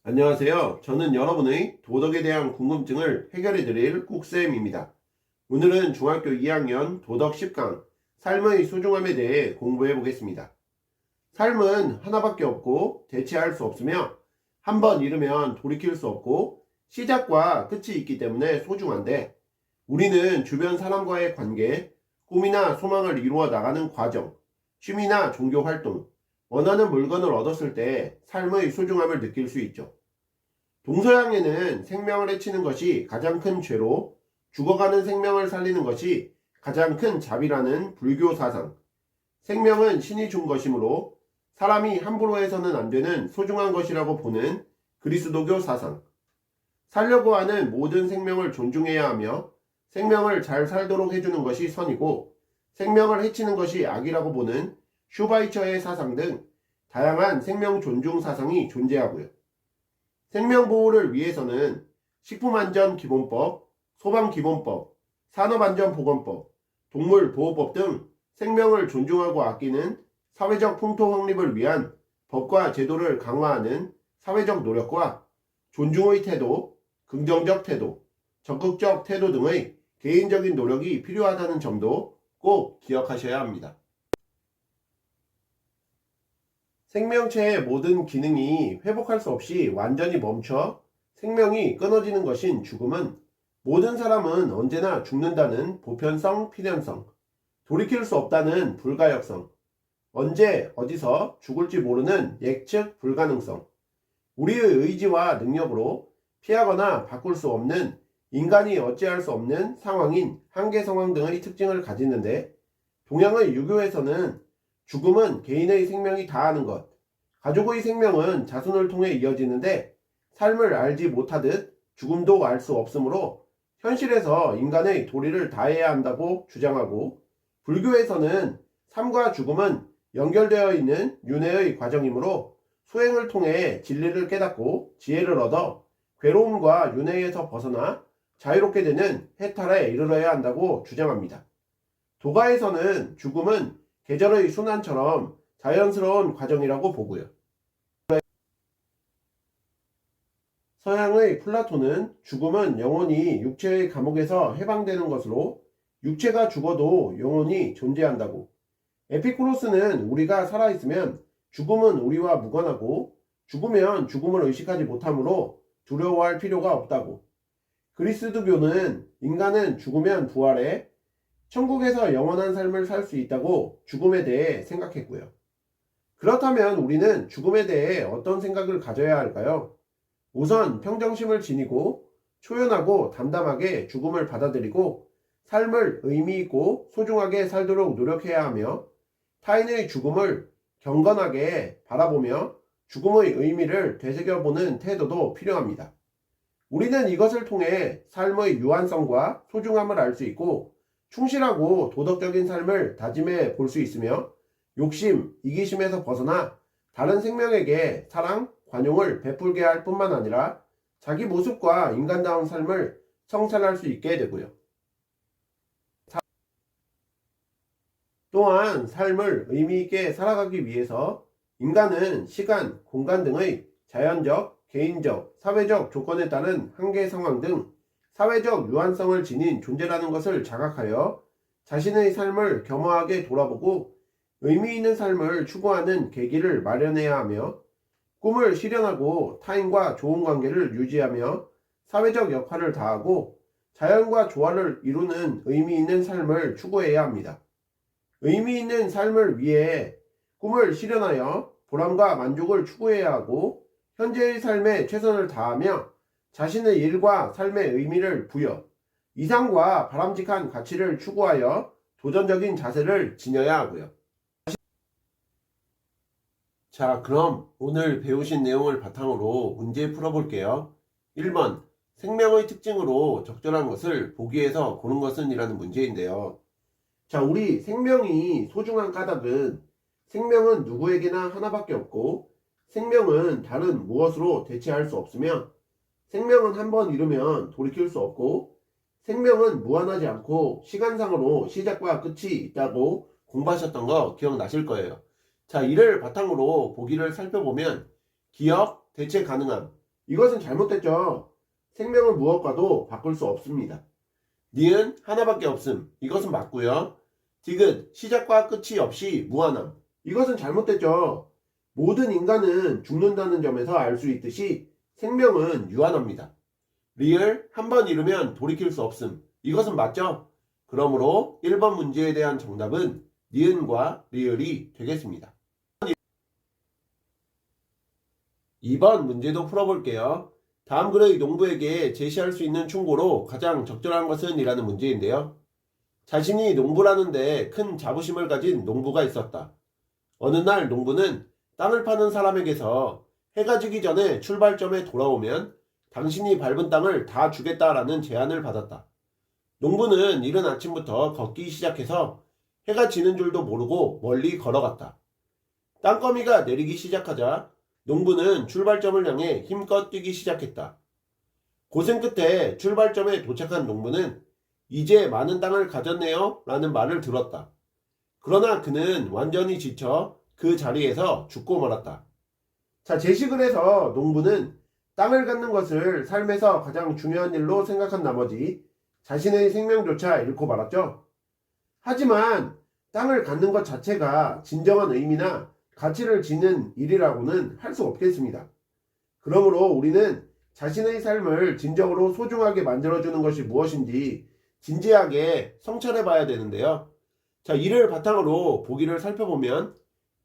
안녕하세요. 저는 여러분의 도덕에 대한 궁금증을 해결해 드릴 꾹쌤입니다. 오늘은 중학교 2학년 도덕 10강 삶의 소중함에 대해 공부해 보겠습니다. 삶은 하나밖에 없고 대체할 수 없으며 한 번 잃으면 돌이킬 수 없고 시작과 끝이 있기 때문에 소중한데, 우리는 주변 사람과의 관계, 꿈이나 소망을 이루어 나가는 과정, 취미나 종교 활동, 원하는 물건을 얻었을 때 삶의 소중함을 느낄 수 있죠. 동서양에는 생명을 해치는 것이 가장 큰 죄로 죽어가는 생명을 살리는 것이 가장 큰 자비라는 불교 사상, 생명은 신이 준 것이므로 사람이 함부로 해서는 안 되는 소중한 것이라고 보는 그리스도교 사상, 살려고 하는 모든 생명을 존중해야 하며 생명을 잘 살도록 해주는 것이 선이고 생명을 해치는 것이 악이라고 보는 슈바이처의 사상 등 다양한 생명 존중 사상이 존재하고요. 생명보호를 위해서는 식품안전기본법, 소방기본법, 산업안전보건법, 동물보호법 등 생명을 존중하고 아끼는 사회적 풍토 확립을 위한 법과 제도를 강화하는 사회적 노력과 존중의 태도, 긍정적 태도, 적극적 태도 등의 개인적인 노력이 필요하다는 점도 꼭 기억하셔야 합니다. 생명체의 모든 기능이 회복할 수 없이 완전히 멈춰 생명이 끊어지는 것인 죽음은 모든 사람은 언제나 죽는다는 보편성 필연성, 돌이킬 수 없다는 불가역성, 언제 어디서 죽을지 모르는 예측 불가능성, 우리의 의지와 능력으로 피하거나 바꿀 수 없는 인간이 어찌할 수 없는 상황인 한계 상황 등의 특징을 가지는데, 동양의 유교에서는 죽음은 개인의 생명이 다하는 것, 가족의 생명은 자손을 통해 이어지는데 삶을 알지 못하듯 죽음도 알 수 없으므로 현실에서 인간의 도리를 다해야 한다고 주장하고, 불교에서는 삶과 죽음은 연결되어 있는 윤회의 과정이므로 수행을 통해 진리를 깨닫고 지혜를 얻어 괴로움과 윤회에서 벗어나 자유롭게 되는 해탈에 이르러야 한다고 주장합니다. 도가에서는 죽음은 계절의 순환처럼 자연스러운 과정이라고 보고요. 서양의 플라톤은 죽음은 영혼이 육체의 감옥에서 해방되는 것으로 육체가 죽어도 영혼이 존재한다고, 에피쿠로스는 우리가 살아있으면 죽음은 우리와 무관하고 죽으면 죽음을 의식하지 못하므로 두려워할 필요가 없다고, 그리스도교는 인간은 죽으면 부활해 천국에서 영원한 삶을 살 수 있다고 죽음에 대해 생각했고요. 그렇다면 우리는 죽음에 대해 어떤 생각을 가져야 할까요? 우선 평정심을 지니고 초연하고 담담하게 죽음을 받아들이고 삶을 의미있고 소중하게 살도록 노력해야 하며, 타인의 죽음을 경건하게 바라보며 죽음의 의미를 되새겨보는 태도도 필요합니다. 우리는 이것을 통해 삶의 유한성과 소중함을 알 수 있고 충실하고 도덕적인 삶을 다짐해 볼 수 있으며, 욕심, 이기심에서 벗어나 다른 생명에게 사랑, 관용을 베풀게 할 뿐만 아니라 자기 모습과 인간다운 삶을 성찰할 수 있게 되고요. 또한 삶을 의미있게 살아가기 위해서 인간은 시간, 공간 등의 자연적, 개인적, 사회적 조건에 따른 한계 상황 등 사회적 유한성을 지닌 존재라는 것을 자각하여 자신의 삶을 겸허하게 돌아보고 의미 있는 삶을 추구하는 계기를 마련해야 하며, 꿈을 실현하고 타인과 좋은 관계를 유지하며 사회적 역할을 다하고 자연과 조화를 이루는 의미 있는 삶을 추구해야 합니다. 의미 있는 삶을 위해 꿈을 실현하여 보람과 만족을 추구해야 하고 현재의 삶에 최선을 다하며 자신의 일과 삶의 의미를 부여 이상과 바람직한 가치를 추구하여 도전적인 자세를 지녀야 하고요. 자, 그럼 오늘 배우신 내용을 바탕으로 문제 풀어볼게요. 1번, 생명의 특징으로 적절한 것을 보기에서 고른 것은 이라는 문제인데요. 자, 우리 생명이 소중한 까닭은 생명은 누구에게나 하나밖에 없고 생명은 다른 무엇으로 대체할 수 없으며 생명은 한 번 잃으면 돌이킬 수 없고 생명은 무한하지 않고 시간상으로 시작과 끝이 있다고 공부하셨던 거 기억나실 거예요. 자, 이를 바탕으로 보기를 살펴보면 기억, 대체 가능함, 이것은 잘못됐죠. 생명은 무엇과도 바꿀 수 없습니다. 니은 하나밖에 없음. 이것은 맞고요. 디귿 시작과 끝이 없이 무한함. 이것은 잘못됐죠. 모든 인간은 죽는다는 점에서 알 수 있듯이 생명은 유한합니다. 리을 한 번 잃으면 돌이킬 수 없음. 이것은 맞죠? 그러므로 1번 문제에 대한 정답은 니은과 리을이 되겠습니다. 2번 문제도 풀어볼게요. 다음 글의 농부에게 제시할 수 있는 충고로 가장 적절한 것은? 이라는 문제인데요. 자신이 농부를 하는데 큰 자부심을 가진 농부가 있었다. 어느 날 농부는 땅을 파는 사람에게서 해가 지기 전에 출발점에 돌아오면 당신이 밟은 땅을 다 주겠다라는 제안을 받았다. 농부는 이른 아침부터 걷기 시작해서 해가 지는 줄도 모르고 멀리 걸어갔다. 땅거미가 내리기 시작하자 농부는 출발점을 향해 힘껏 뛰기 시작했다. 고생 끝에 출발점에 도착한 농부는 이제 많은 땅을 가졌네요 라는 말을 들었다. 그러나 그는 완전히 지쳐 그 자리에서 죽고 말았다. 자, 제시글에서 농부는 땅을 갖는 것을 삶에서 가장 중요한 일로 생각한 나머지 자신의 생명조차 잃고 말았죠. 하지만 땅을 갖는 것 자체가 진정한 의미나 가치를 지닌 일이라고는 할 수 없겠습니다. 그러므로 우리는 자신의 삶을 진정으로 소중하게 만들어주는 것이 무엇인지 진지하게 성찰해 봐야 되는데요. 자, 이를 바탕으로 보기를 살펴보면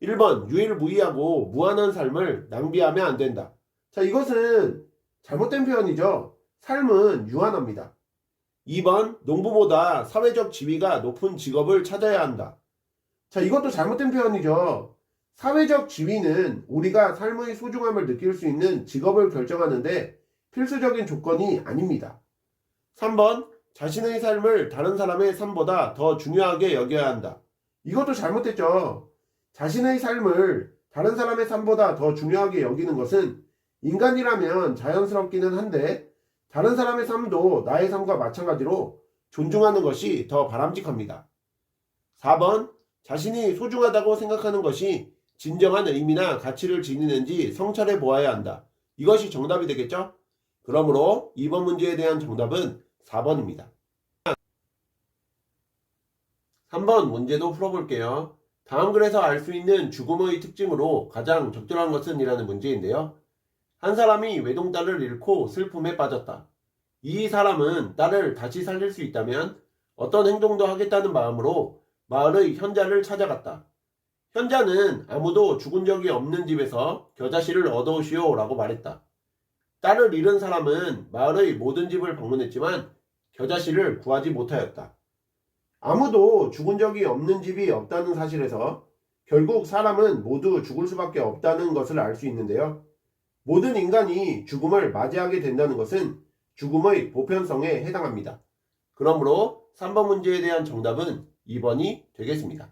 1번 유일무이하고 무한한 삶을 낭비하면 안 된다. 자, 이것은 잘못된 표현이죠. 삶은 유한합니다. 2번 농부보다 사회적 지위가 높은 직업을 찾아야 한다. 자, 이것도 잘못된 표현이죠. 사회적 지위는 우리가 삶의 소중함을 느낄 수 있는 직업을 결정하는데 필수적인 조건이 아닙니다. 3번 자신의 삶을 다른 사람의 삶보다 더 중요하게 여겨야 한다. 이것도 잘못됐죠. 자신의 삶을 다른 사람의 삶보다 더 중요하게 여기는 것은 인간이라면 자연스럽기는 한데 다른 사람의 삶도 나의 삶과 마찬가지로 존중하는 것이 더 바람직합니다. 4번 자신이 소중하다고 생각하는 것이 진정한 의미나 가치를 지니는지 성찰해 보아야 한다. 이것이 정답이 되겠죠? 그러므로 2번 문제에 대한 정답은 4번입니다. 3번 문제도 풀어볼게요. 다음 글에서 알 수 있는 죽음의 특징으로 가장 적절한 것은? 이라는 문제인데요. 한 사람이 외동딸을 잃고 슬픔에 빠졌다. 이 사람은 딸을 다시 살릴 수 있다면 어떤 행동도 하겠다는 마음으로 마을의 현자를 찾아갔다. 현자는 아무도 죽은 적이 없는 집에서 겨자씨를 얻어오시오 라고 말했다. 딸을 잃은 사람은 마을의 모든 집을 방문했지만 겨자씨를 구하지 못하였다. 아무도 죽은 적이 없는 집이 없다는 사실에서 결국 사람은 모두 죽을 수밖에 없다는 것을 알 수 있는데요. 모든 인간이 죽음을 맞이하게 된다는 것은 죽음의 보편성에 해당합니다. 그러므로 3번 문제에 대한 정답은 2번이 되겠습니다.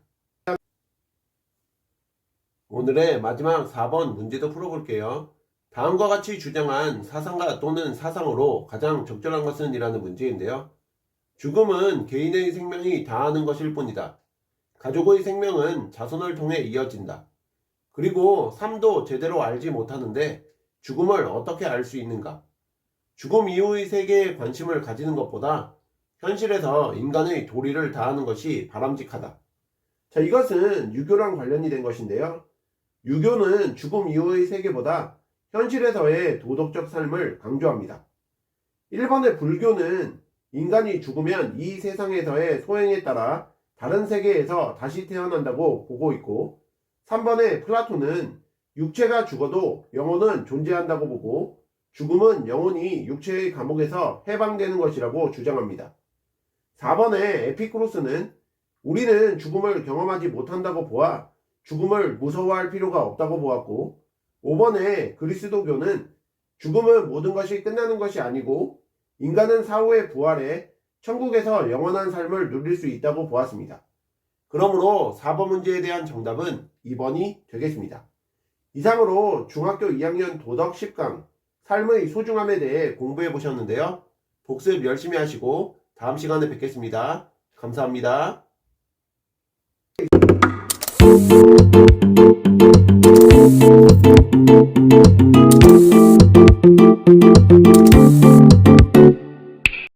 오늘의 마지막 4번 문제도 풀어볼게요. 다음과 같이 주장한 사상가 또는 사상으로 가장 적절한 것은? 이라는 문제인데요. 죽음은 개인의 생명이 다하는 것일 뿐이다. 가족의 생명은 자손을 통해 이어진다. 그리고 삶도 제대로 알지 못하는데 죽음을 어떻게 알 수 있는가? 죽음 이후의 세계에 관심을 가지는 것보다 현실에서 인간의 도리를 다하는 것이 바람직하다. 자, 이것은 유교랑 관련이 된 것인데요. 유교는 죽음 이후의 세계보다 현실에서의 도덕적 삶을 강조합니다. 1번의 불교는 인간이 죽으면 이 세상에서의 소행에 따라 다른 세계에서 다시 태어난다고 보고 있고, 3번의 플라톤은 육체가 죽어도 영혼은 존재한다고 보고 죽음은 영혼이 육체의 감옥에서 해방되는 것이라고 주장합니다. 4번의 에피쿠로스는 우리는 죽음을 경험하지 못한다고 보아 죽음을 무서워할 필요가 없다고 보았고, 5번의 그리스도교는 죽음은 모든 것이 끝나는 것이 아니고 인간은 사후에 부활해 천국에서 영원한 삶을 누릴 수 있다고 보았습니다. 그러므로 4번 문제에 대한 정답은 2번이 되겠습니다. 이상으로 중학교 2학년 도덕 10강 삶의 소중함에 대해 공부해 보셨는데요. 복습 열심히 하시고 다음 시간에 뵙겠습니다. 감사합니다.